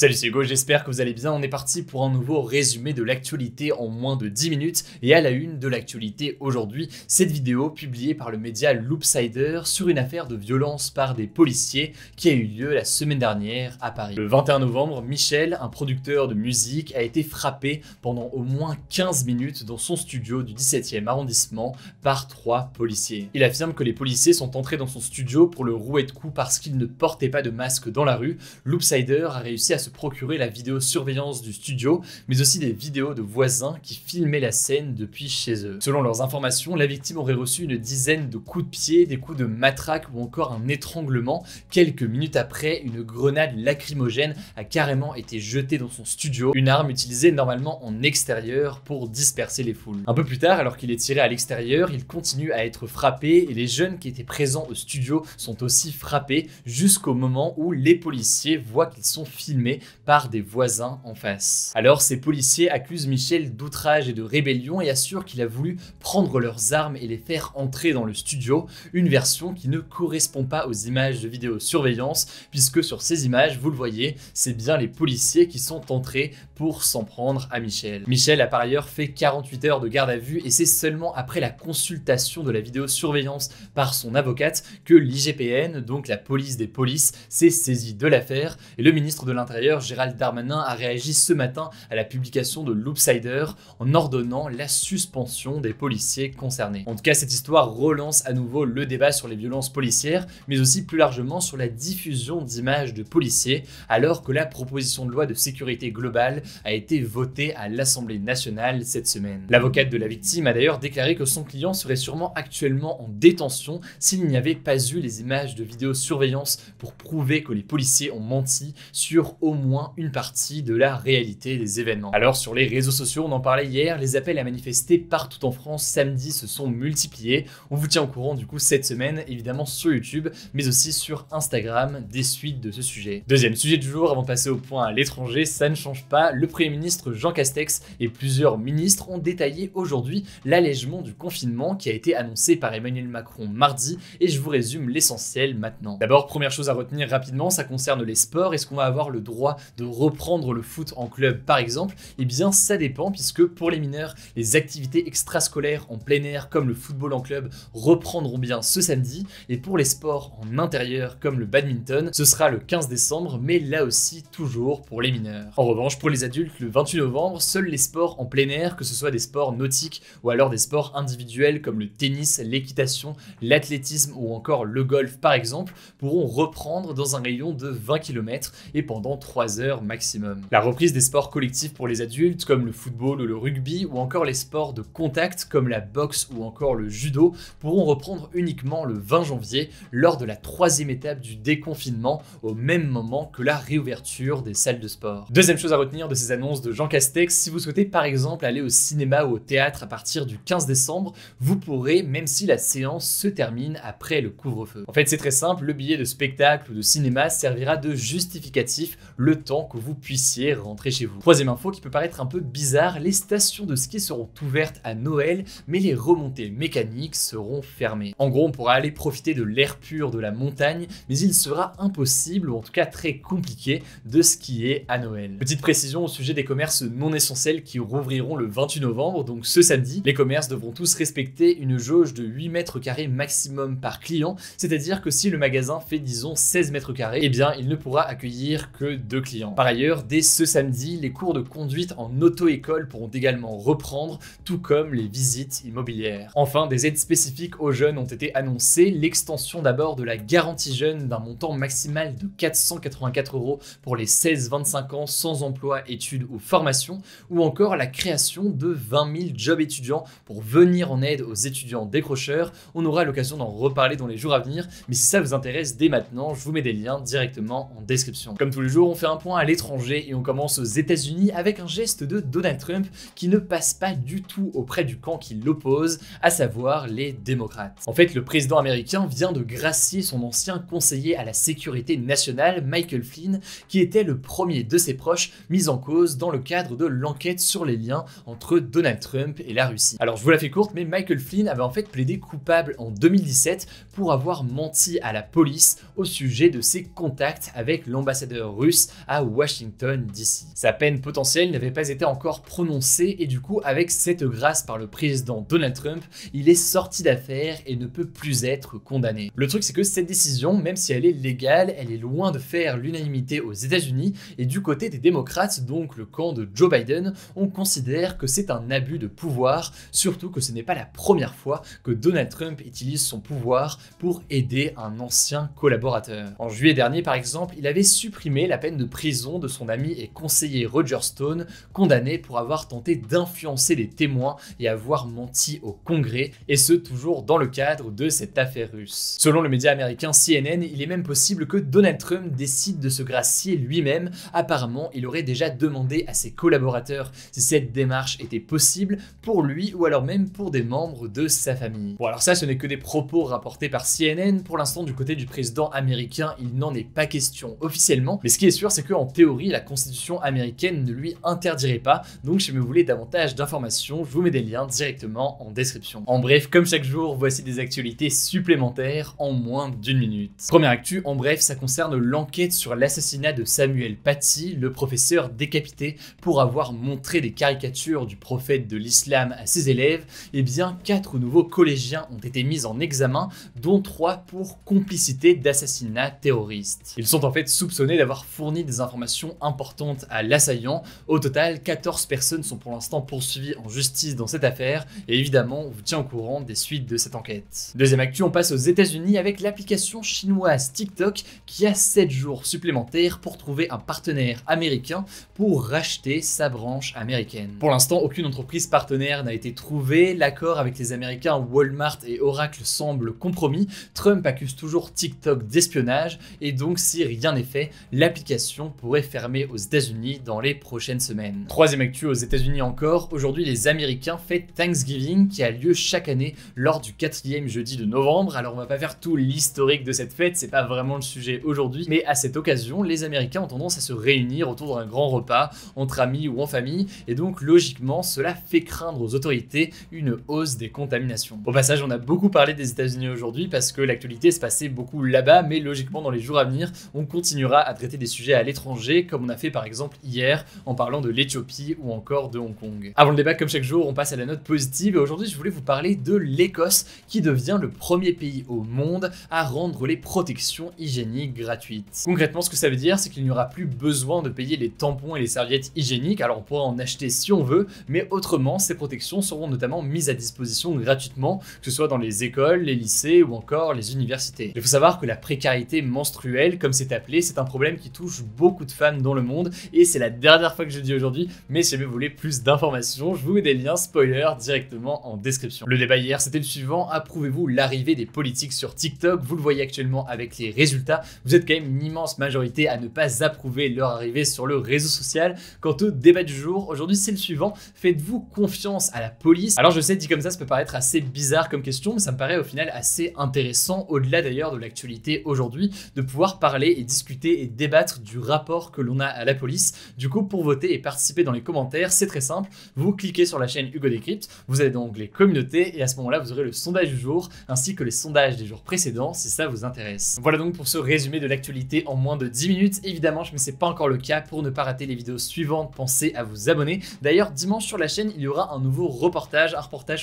Salut, c'est Hugo, j'espère que vous allez bien. On est parti pour un nouveau résumé de l'actualité en moins de 10 minutes. Et à la une de l'actualité aujourd'hui, cette vidéo publiée par le média Loopsider sur une affaire de violence par des policiers qui a eu lieu la semaine dernière à Paris. Le 21 novembre, Michel, un producteur de musique, a été frappé pendant au moins 15 minutes dans son studio du 17e arrondissement par 3 policiers. Il affirme que les policiers sont entrés dans son studio pour le rouer de coups parce qu'il ne portait pas de masque dans la rue. Loopsider a réussi à se procurer la vidéosurveillance du studio, mais aussi des vidéos de voisins qui filmaient la scène depuis chez eux. Selon leurs informations, la victime aurait reçu une dizaine de coups de pied, des coups de matraque ou encore un étranglement. Quelques minutes après, une grenade lacrymogène a carrément été jetée dans son studio, une arme utilisée normalement en extérieur pour disperser les foules. Un peu plus tard, alors qu'il est tiré à l'extérieur, il continue à être frappé et les jeunes qui étaient présents au studio sont aussi frappés jusqu'au moment où les policiers voient qu'ils sont filmés par des voisins en face. Alors ces policiers accusent Michel d'outrage et de rébellion et assurent qu'il a voulu prendre leurs armes et les faire entrer dans le studio, une version qui ne correspond pas aux images de vidéosurveillance puisque sur ces images, vous le voyez, c'est bien les policiers qui sont entrés pour s'en prendre à Michel. Michel a par ailleurs fait 48 heures de garde à vue et c'est seulement après la consultation de la vidéosurveillance par son avocate que l'IGPN, donc la police des polices, s'est saisie de l'affaire et le ministre de l'Intérieur, Gérald Darmanin, a réagi ce matin à la publication de Loopsider en ordonnant la suspension des policiers concernés. En tout cas, cette histoire relance à nouveau le débat sur les violences policières, mais aussi plus largement sur la diffusion d'images de policiers, alors que la proposition de loi de sécurité globale a été votée à l'Assemblée nationale cette semaine. L'avocate de la victime a d'ailleurs déclaré que son client serait sûrement actuellement en détention s'il n'y avait pas eu les images de vidéosurveillance pour prouver que les policiers ont menti sur au moins une partie de la réalité des événements. Alors sur les réseaux sociaux, on en parlait hier, les appels à manifester partout en France samedi se sont multipliés. On vous tient au courant du coup cette semaine, évidemment sur YouTube, mais aussi sur Instagram, des suites de ce sujet. Deuxième sujet du jour, avant de passer au point à l'étranger, ça ne change pas, le Premier ministre Jean Castex et plusieurs ministres ont détaillé aujourd'hui l'allègement du confinement qui a été annoncé par Emmanuel Macron mardi, et je vous résume l'essentiel maintenant. D'abord, première chose à retenir rapidement, ça concerne les sports. Est-ce qu'on va avoir le droit de reprendre le foot en club par exemple? Eh bien ça dépend, puisque pour les mineurs, les activités extrascolaires en plein air comme le football en club reprendront bien ce samedi, et pour les sports en intérieur comme le badminton, ce sera le 15 décembre, mais là aussi toujours pour les mineurs. En revanche, pour les adultes, le 28 novembre, seuls les sports en plein air, que ce soit des sports nautiques ou alors des sports individuels comme le tennis, l'équitation, l'athlétisme ou encore le golf par exemple, pourront reprendre dans un rayon de 20 km et pendant 3 heures maximum. La reprise des sports collectifs pour les adultes comme le football ou le rugby ou encore les sports de contact comme la boxe ou encore le judo pourront reprendre uniquement le 20 janvier lors de la 3e étape du déconfinement, au même moment que la réouverture des salles de sport. Deuxième chose à retenir de ces annonces de Jean Castex, si vous souhaitez par exemple aller au cinéma ou au théâtre à partir du 15 décembre, vous pourrez, même si la séance se termine après le couvre-feu. En fait, c'est très simple, le billet de spectacle ou de cinéma servira de justificatif le temps que vous puissiez rentrer chez vous. Troisième info qui peut paraître un peu bizarre, les stations de ski seront ouvertes à Noël, mais les remontées mécaniques seront fermées. En gros, on pourra aller profiter de l'air pur de la montagne, mais il sera impossible, ou en tout cas très compliqué, de skier à Noël. Petite précision au sujet des commerces non essentiels qui rouvriront le 28 novembre, donc ce samedi, les commerces devront tous respecter une jauge de 8 mètres carrés maximum par client, c'est-à-dire que si le magasin fait disons 16 mètres carrés, eh bien il ne pourra accueillir que 2 clients. Par ailleurs, dès ce samedi, les cours de conduite en auto-école pourront également reprendre, tout comme les visites immobilières. Enfin, des aides spécifiques aux jeunes ont été annoncées, l'extension d'abord de la garantie jeune d'un montant maximal de 484 € pour les 16-25 ans sans emploi, études ou formation, ou encore la création de 20 000 jobs étudiants pour venir en aide aux étudiants décrocheurs. On aura l'occasion d'en reparler dans les jours à venir, mais si ça vous intéresse dès maintenant, je vous mets des liens directement en description. Comme tous les jours, on fait un point à l'étranger et on commence aux États-Unis avec un geste de Donald Trump qui ne passe pas du tout auprès du camp qui l'oppose, à savoir les démocrates. En fait, le président américain vient de gracier son ancien conseiller à la sécurité nationale, Michael Flynn, qui était le premier de ses proches mis en cause dans le cadre de l'enquête sur les liens entre Donald Trump et la Russie. Alors je vous la fais courte, mais Michael Flynn avait en fait plaidé coupable en 2017 pour avoir menti à la police au sujet de ses contacts avec l'ambassadeur russe à Washington DC. Sa peine potentielle n'avait pas été encore prononcée et du coup, avec cette grâce par le président Donald Trump, il est sorti d'affaire et ne peut plus être condamné. Le truc, c'est que cette décision, même si elle est légale, elle est loin de faire l'unanimité aux États-Unis et du côté des démocrates, donc le camp de Joe Biden, on considère que c'est un abus de pouvoir, surtout que ce n'est pas la première fois que Donald Trump utilise son pouvoir pour aider un ancien collaborateur. En juillet dernier, par exemple, il avait supprimé la peine de prison de son ami et conseiller Roger Stone, condamné pour avoir tenté d'influencer les témoins et avoir menti au Congrès, et ce toujours dans le cadre de cette affaire russe. Selon le média américain CNN, il est même possible que Donald Trump décide de se gracier lui-même. Apparemment, il aurait déjà demandé à ses collaborateurs si cette démarche était possible pour lui ou alors même pour des membres de sa famille. Bon, alors ça, ce n'est que des propos rapportés par CNN. Pour l'instant, du côté du président américain, il n'en est pas question officiellement, mais ce qui est sûr, c'est qu'en théorie, la constitution américaine ne lui interdirait pas. Donc si vous voulez davantage d'informations, je vous mets des liens directement en description. En bref, comme chaque jour, voici des actualités supplémentaires en moins d'1 minute. Première actu, en bref, ça concerne l'enquête sur l'assassinat de Samuel Paty, le professeur décapité pour avoir montré des caricatures du prophète de l'islam à ses élèves. Eh bien, 4 nouveaux collégiens ont été mis en examen, dont 3 pour complicité d'assassinat terroriste. Ils sont en fait soupçonnés d'avoir fourni des informations importantes à l'assaillant. Au total, 14 personnes sont pour l'instant poursuivies en justice dans cette affaire et évidemment, on vous tient au courant des suites de cette enquête. Deuxième actu, on passe aux États-Unis avec l'application chinoise TikTok qui a 7 jours supplémentaires pour trouver un partenaire américain pour racheter sa branche américaine. Pour l'instant, aucune entreprise partenaire n'a été trouvée. L'accord avec les Américains Walmart et Oracle semble compromis. Trump accuse toujours TikTok d'espionnage et donc si rien n'est fait, l'application pourrait fermer aux États-Unis dans les prochaines semaines. Troisième actu aux États-Unis encore, aujourd'hui les Américains fêtent Thanksgiving qui a lieu chaque année lors du 4e jeudi de novembre. Alors on va pas faire tout l'historique de cette fête, c'est pas vraiment le sujet aujourd'hui, mais à cette occasion, les Américains ont tendance à se réunir autour d'un grand repas entre amis ou en famille et donc logiquement cela fait craindre aux autorités une hausse des contaminations. Au passage, on a beaucoup parlé des États-Unis aujourd'hui parce que l'actualité se passait beaucoup là-bas, mais logiquement dans les jours à venir, on continuera à traiter des sujets à l'étranger comme on a fait par exemple hier en parlant de l'Éthiopie ou encore de Hong Kong. Avant le débat, comme chaque jour, on passe à la note positive et aujourd'hui je voulais vous parler de l'Écosse qui devient le premier pays au monde à rendre les protections hygiéniques gratuites. Concrètement, ce que ça veut dire, c'est qu'il n'y aura plus besoin de payer les tampons et les serviettes hygiéniques, alors on pourra en acheter si on veut, mais autrement, ces protections seront notamment mises à disposition gratuitement, que ce soit dans les écoles, les lycées ou encore les universités. Il faut savoir que la précarité menstruelle, comme c'est appelé, c'est un problème qui touche beaucoup de femmes dans le monde et c'est la dernière fois que je le dis aujourd'hui, mais si jamais vous voulez plus d'informations, je vous mets des liens spoilers directement en description. Le débat hier, c'était le suivant: approuvez-vous l'arrivée des politiques sur TikTok? Vous le voyez actuellement avec les résultats, vous êtes quand même une immense majorité à ne pas approuver leur arrivée sur le réseau social. Quant au débat du jour, aujourd'hui c'est le suivant: faites-vous confiance à la police? Alors je sais, dit comme ça peut paraître assez bizarre comme question, mais ça me paraît au final assez intéressant, au-delà d'ailleurs de l'actualité aujourd'hui, de pouvoir parler et discuter et débattre du rapport que l'on a à la police. Du coup, pour voter et participer dans les commentaires, c'est très simple, vous cliquez sur la chaîne Hugo Décrypte, vous allez dans l'onglet communauté et à ce moment-là vous aurez le sondage du jour ainsi que les sondages des jours précédents si ça vous intéresse. Voilà donc pour ce résumé de l'actualité en moins de 10 minutes. Évidemment, je ne sais pas encore le cas, pour ne pas rater les vidéos suivantes, pensez à vous abonner. D'ailleurs, dimanche sur la chaîne, il y aura un nouveau reportage,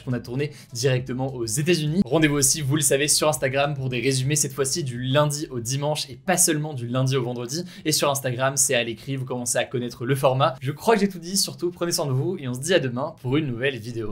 qu'on a tourné directement aux États-Unis. Rendez-vous aussi, vous le savez, sur Instagram pour des résumés cette fois-ci du lundi au dimanche et pas seulement du lundi au vendredi. Et sur Instagram, c'est à l'écrit, vous commencez à connaître le format. Je crois que j'ai tout dit, surtout prenez soin de vous et on se dit à demain pour une nouvelle vidéo.